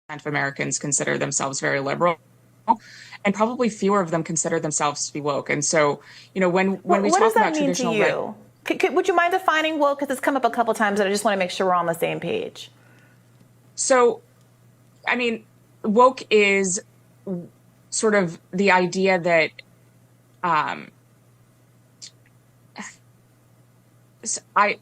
of Americans consider themselves very liberal, and probably fewer of them consider themselves to be woke. And so, when we What does talk that about mean to traditional you? Would you mind defining woke? Because it's come up a couple times, and I just want to make sure we're on the same page. so I mean, woke is sort of the idea that um, I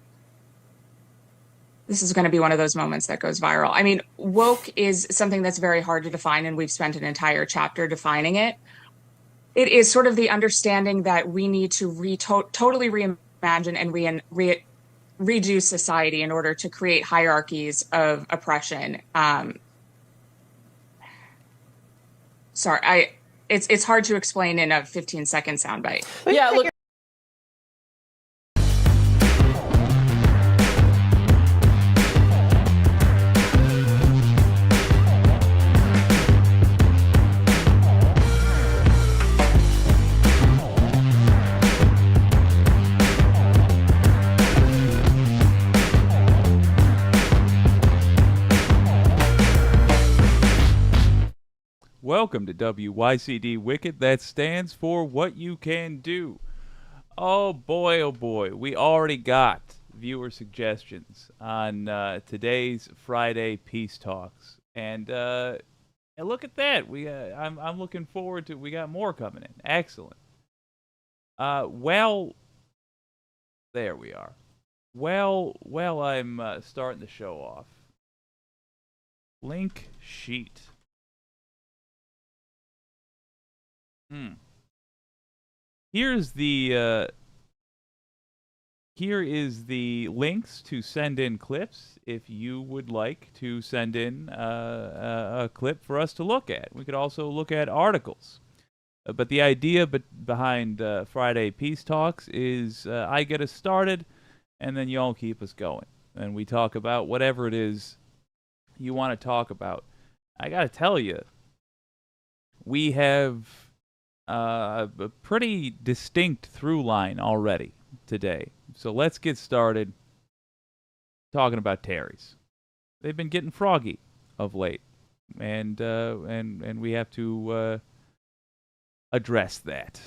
this is going to be one of those moments that goes viral. I mean, woke is something that's very hard to define, and we've spent an entire chapter defining it. It is sort of the understanding that we need to totally reimagine and redo society in order to create hierarchies of oppression. It's hard to explain in a 15-second soundbite. Yeah, look. Welcome to WYCD Wicked. That stands for What You Can Do. Oh boy, we already got viewer suggestions on today's Friday Peace Talks, and look at that. I'm looking forward to. We got more coming in. Excellent. Well, there we are. Well, I'm starting the show off. Link sheet. Here is the links to send in clips if you would like to send in a clip for us to look at. We could also look at articles. But the idea behind Friday Peace Talks is I get us started, and then y'all keep us going. And we talk about whatever it is you want to talk about. I got to tell you, we have a pretty distinct through line already today. So let's get started talking about terries. They've been getting froggy of late, and we have to address that.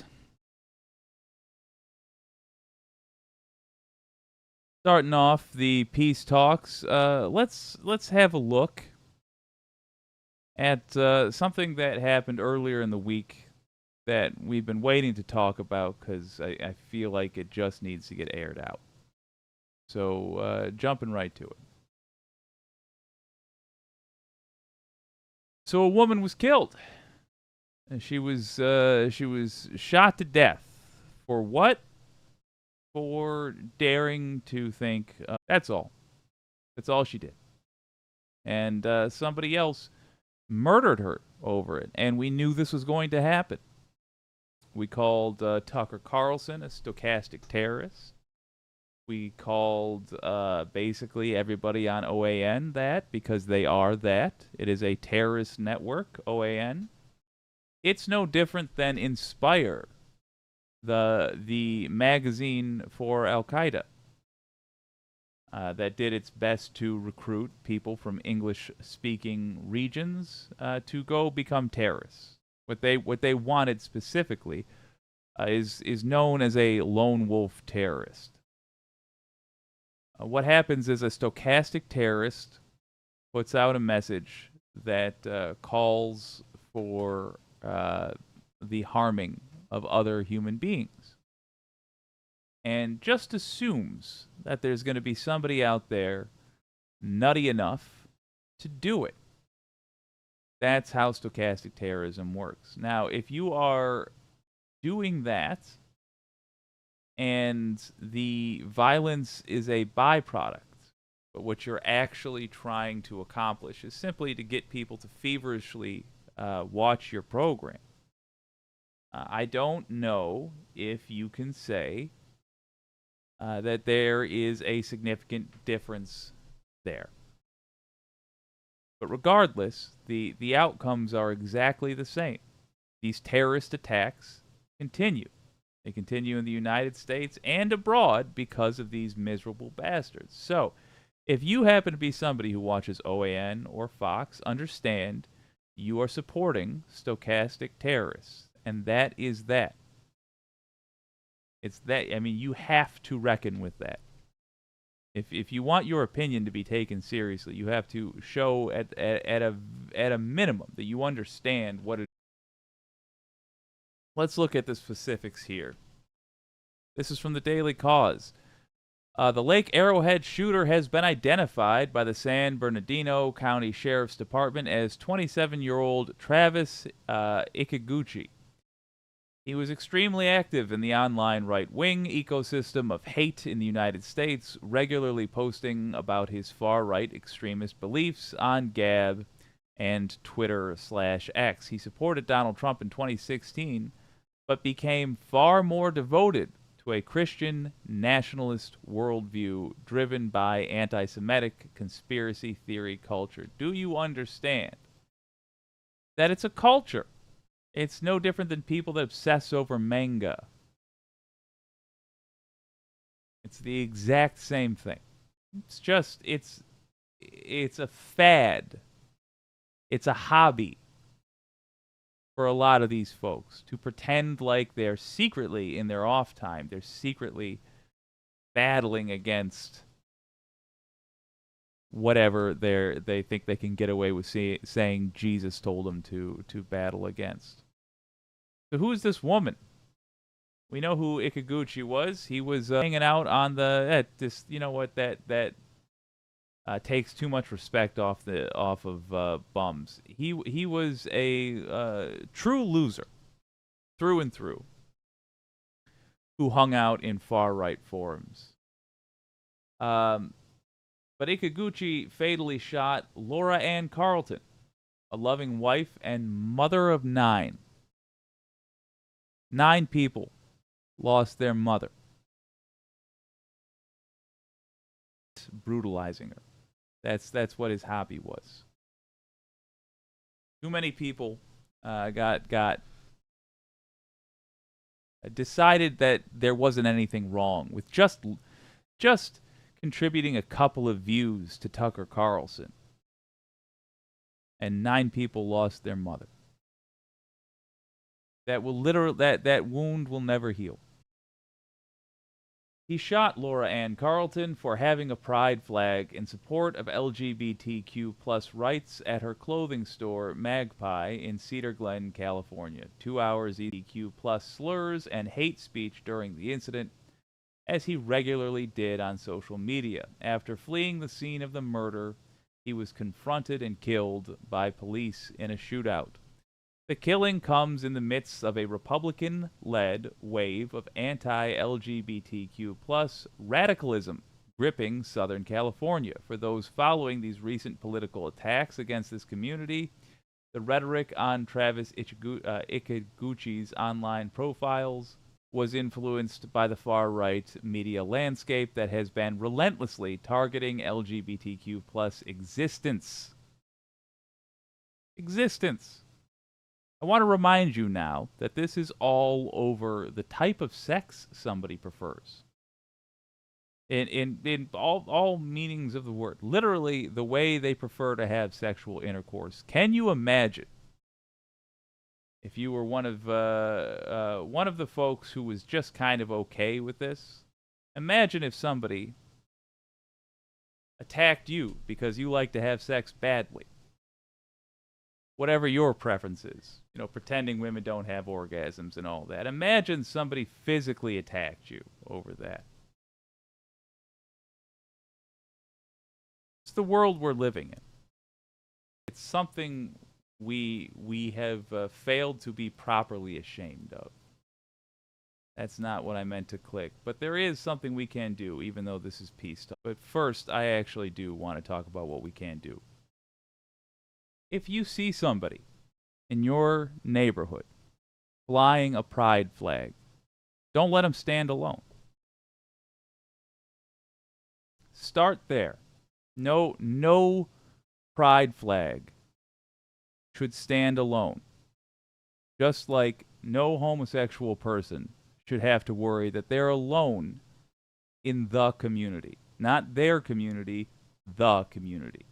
Starting off the peace talks, let's have a look at something that happened earlier in the week that we've been waiting to talk about because I feel like it just needs to get aired out. So jumping right to it. So a woman was killed. And she was shot to death. For what? For daring to think. That's all. That's all she did. And somebody else murdered her over it. And we knew this was going to happen. We called Tucker Carlson a stochastic terrorist. We called basically everybody on OAN that because they are that. It is a terrorist network, OAN. It's no different than Inspire, the magazine for Al-Qaeda that did its best to recruit people from English-speaking regions to go become terrorists. What they wanted specifically is known as a lone wolf terrorist. What happens is a stochastic terrorist puts out a message that calls for the harming of other human beings, and just assumes that there's going to be somebody out there nutty enough to do it. That's how stochastic terrorism works. Now, if you are doing that and the violence is a byproduct, but what you're actually trying to accomplish is simply to get people to feverishly watch your program, I don't know if you can say that there is a significant difference there. But regardless, the outcomes are exactly the same. These terrorist attacks continue. They continue in the United States and abroad because of these miserable bastards. So, If you happen to be somebody who watches OAN or Fox, understand you are supporting stochastic terrorists. And that is that. It's that, I mean, you have to reckon with that. If you want your opinion to be taken seriously, you have to show at a minimum that you understand what it is. Let's look at the specifics here. This is from the Daily Cause. The Lake Arrowhead shooter has been identified by the San Bernardino County Sheriff's Department as 27-year-old Travis Ikeguchi. He was extremely active in the online right-wing ecosystem of hate in the United States, regularly posting about his far-right extremist beliefs on Gab and Twitter/X. He supported Donald Trump in 2016, but became far more devoted to a Christian nationalist worldview driven by anti-Semitic conspiracy theory culture. Do you understand that it's a culture? It's no different than people that obsess over manga. It's the exact same thing. It's just, it's a fad. It's a hobby for a lot of these folks to pretend like they're secretly, in their off time, they're secretly battling against whatever they think they can get away with saying Jesus told them to battle against. So who is this woman? We know who Ikeguchi was. He was hanging out on the you know what, that takes too much respect off of bums. He was a true loser through and through, who hung out in far right forums. But Ikeguchi fatally shot Laura Ann Carlton, a loving wife and mother of 9. 9 people lost their mother, brutalizing her. That's what his hobby was. Too many people got decided that there wasn't anything wrong with just contributing a couple of views to Tucker Carlson, and 9 people lost their mother. That wound will never heal. He shot Laura Ann Carlton for having a pride flag in support of LGBTQ plus rights at her clothing store Magpie in Cedar Glen, California. 2 hours LGBTQ plus slurs and hate speech during the incident, as he regularly did on social media. After fleeing the scene of the murder, he was confronted and killed by police in a shootout. The killing comes in the midst of a Republican-led wave of anti-LGBTQ plus radicalism gripping Southern California. For those following these recent political attacks against this community, the rhetoric on Travis Ikeguchi's online profiles was influenced by the far-right media landscape that has been relentlessly targeting LGBTQ plus existence. I want to remind you now that this is all over the type of sex somebody prefers. In all meanings of the word. Literally, the way they prefer to have sexual intercourse. Can you imagine if you were one of the folks who was just kind of okay with this? Imagine if somebody attacked you because you like to have sex badly. Whatever your preference is, pretending women don't have orgasms and all that. Imagine somebody physically attacked you over that. It's the world we're living in. It's something we have failed to be properly ashamed of. That's not what I meant to click, but there is something we can do, even though this is peace talk. But first, I actually do want to talk about what we can do. If you see somebody in your neighborhood flying a pride flag, don't let them stand alone. Start there. No pride flag should stand alone. Just like no homosexual person should have to worry that they're alone in the community. Not their community, the community.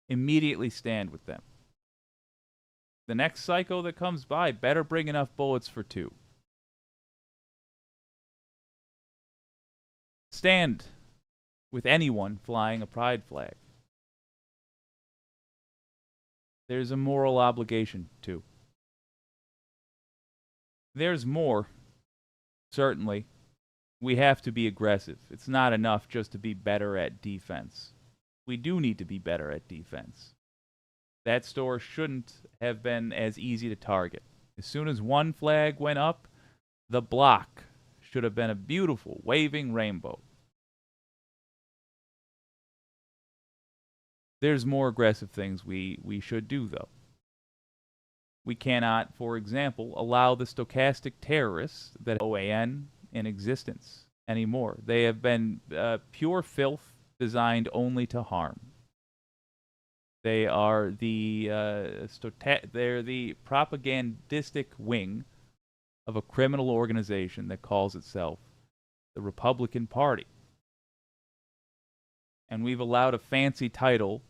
Immediately stand with them. The next psycho that comes by better bring enough bullets for two. Stand with anyone flying a pride flag. There's a moral obligation, too. There's more, certainly. We have to be aggressive. It's not enough just to be better at defense. We do need to be better at defense. That store shouldn't have been as easy to target. As soon as one flag went up, the block should have been a beautiful, waving rainbow. There's more aggressive things we should do, though. We cannot, for example, allow the stochastic terrorists that OAN in existence anymore. They have been pure filth designed only to harm. They are they're the propagandistic wing of a criminal organization that calls itself the Republican Party. And we've allowed a fancy title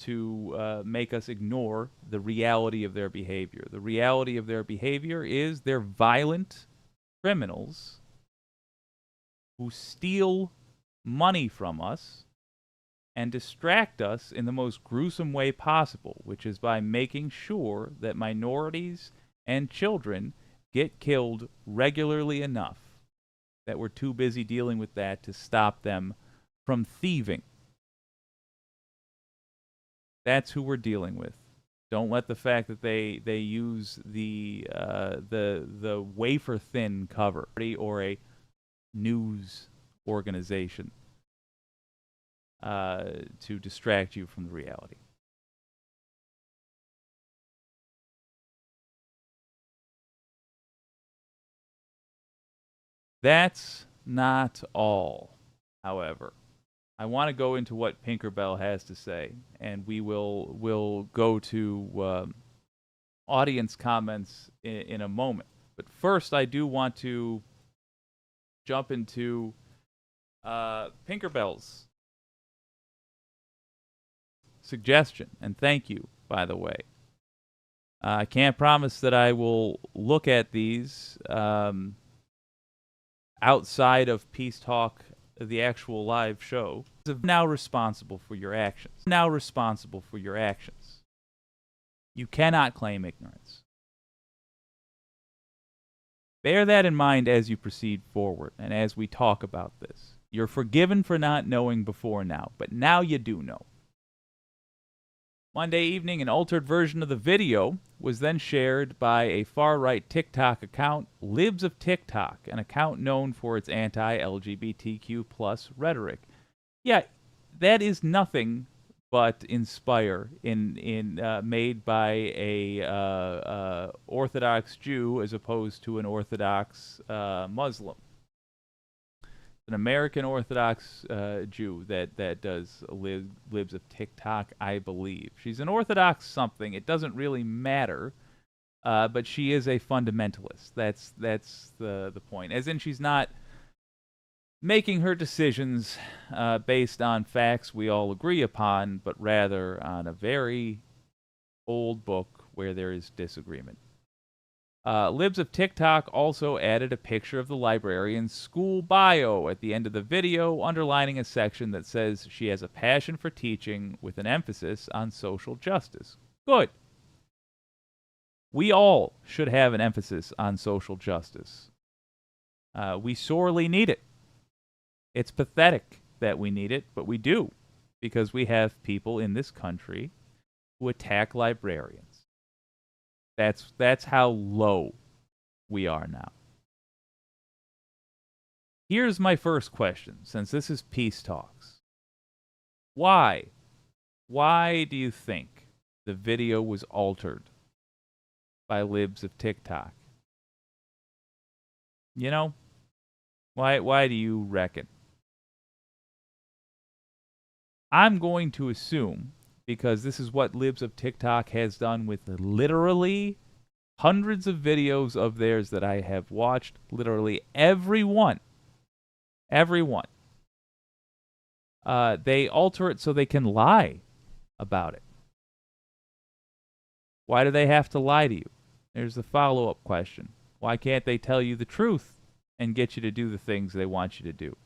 to make us ignore the reality of their behavior. The reality of their behavior is they're violent criminals who steal money from us and distract us in the most gruesome way possible, which is by making sure that minorities and children get killed regularly enough that we're too busy dealing with that to stop them from thieving. That's who we're dealing with. Don't let the fact that they use the wafer thin cover or a news organization to distract you from the reality. That's not all, however. I want to go into what Pinkerbell has to say, and we'll go to audience comments in a moment. But first, I do want to jump into Pinkerbell's suggestion, and thank you, by the way. I can't promise that I will look at these outside of Peace Talk, the actual live show. Now responsible for your actions. Now responsible for your actions. You cannot claim ignorance. Bear that in mind as you proceed forward and as we talk about this. You're forgiven for not knowing before now, but now you do know. Monday evening, an altered version of the video was then shared by a far-right TikTok account, Libs of TikTok, an account known for its anti-LGBTQ plus rhetoric. Yeah, that is nothing but Inspire made by a Orthodox Jew as opposed to an Orthodox Muslim. An American Orthodox Jew that does Libs of TikTok, I believe. She's an Orthodox something. It doesn't really matter, but she is a fundamentalist. That's the point. As in, she's not making her decisions based on facts we all agree upon, but rather on a very old book where there is disagreement. Libs of TikTok also added a picture of the librarian's school bio at the end of the video, underlining a section that says she has a passion for teaching with an emphasis on social justice. Good. We all should have an emphasis on social justice. We sorely need it. It's pathetic that we need it, but we do, because we have people in this country who attack librarians. That's how low we are now. Here's my first question, since this is Peace Talks. Why? Why do you think the video was altered by Libs of TikTok? You know, why do you reckon? I'm going to assume, because this is what Libs of TikTok has done with literally hundreds of videos of theirs that I have watched, literally every one. They alter it so they can lie about it. Why do they have to lie to you? There's the follow-up question. Why can't they tell you the truth and get you to do the things they want you to do?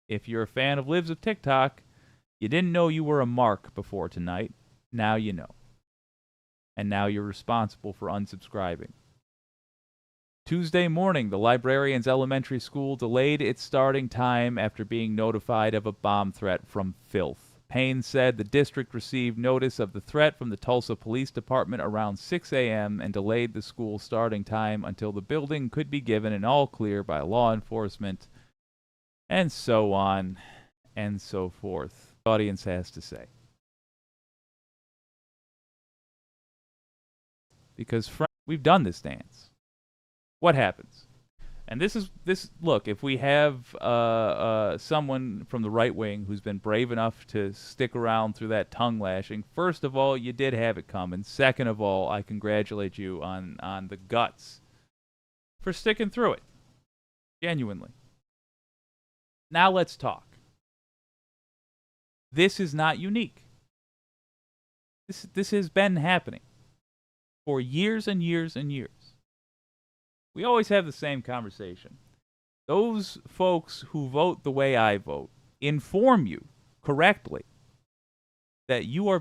If you're a fan of Lives of TikTok, you didn't know you were a mark before tonight. Now you know. And now you're responsible for unsubscribing. Tuesday morning, the librarian's elementary school delayed its starting time after being notified of a bomb threat from filth. Payne said the district received notice of the threat from the Tulsa Police Department around 6 a.m. and delayed the school starting time until the building could be given an all clear by law enforcement, and so on and so forth. The audience has to say. Because we've done this dance. What happens? And look, if we have someone from the right wing who's been brave enough to stick around through that tongue lashing, first of all, you did have it coming. Second of all, I congratulate you on the guts for sticking through it. Genuinely. Now let's talk. This is not unique. This has been happening for years and years and years. We always have the same conversation. Those folks who vote the way I vote inform you correctly that you are